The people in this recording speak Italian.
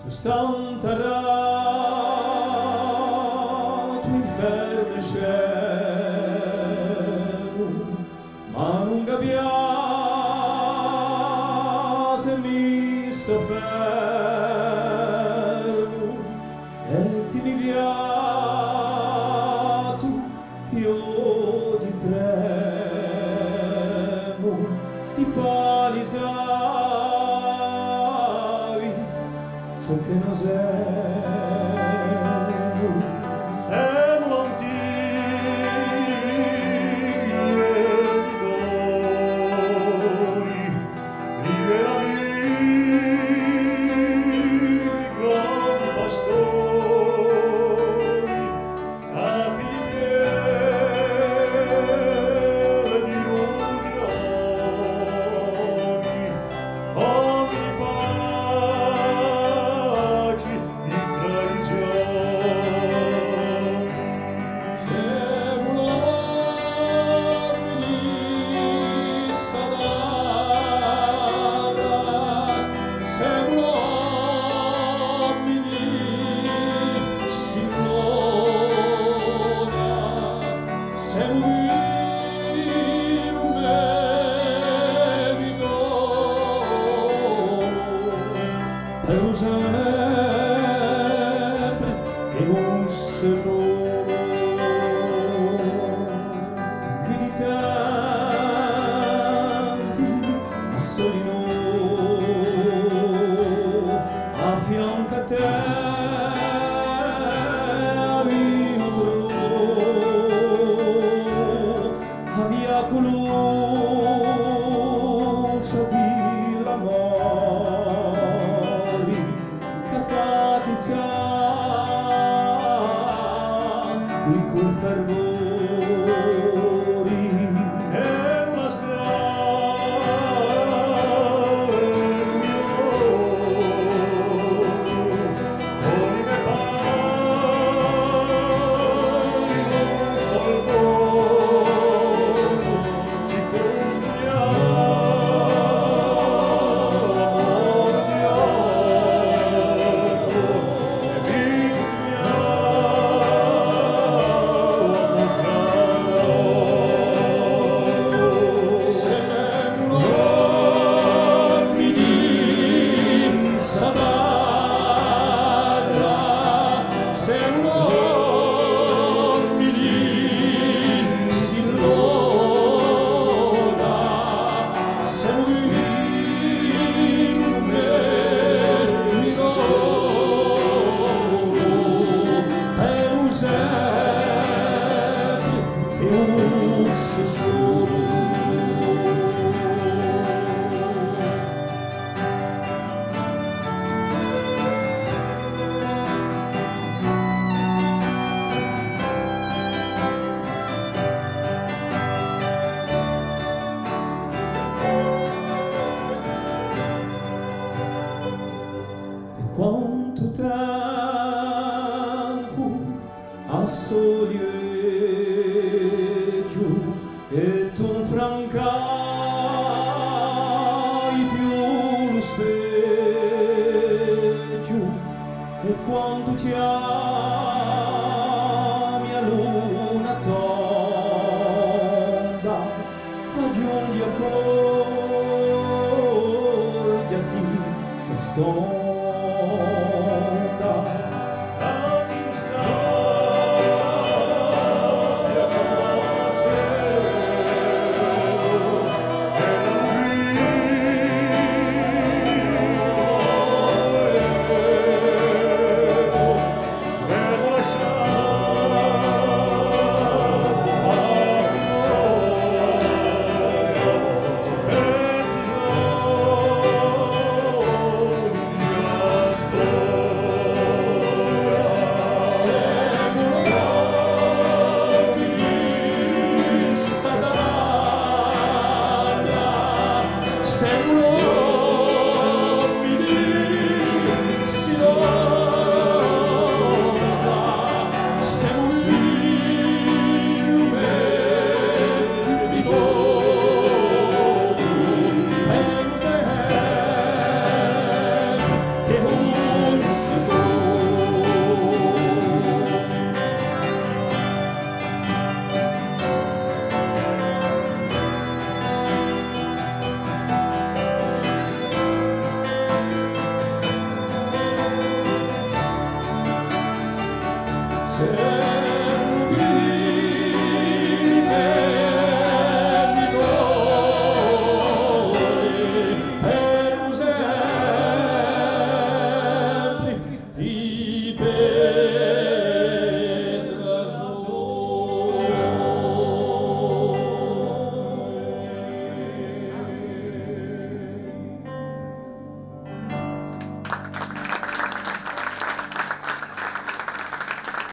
sta intarato inferno e cielo, ma non gabbiatemi sto fermo e ti mi viato io ti tremo di palisavi ciò che non siamo lontini e midori liberami grandi pastori capitiere di lunghi anni ogni pace di tradizioni siamo uomini sadara siamo uomini signora siamo per sempre e un sesoro più di tanti ma soli noi a fianco a te io trovo via coluccia di l'amore i cui fervori è una strada ogni me pari non solvono ci quanto tempo a soli vecchio e tu francai più lo specchio e quanto ti ami a luna tonda ragioni a porgati se sto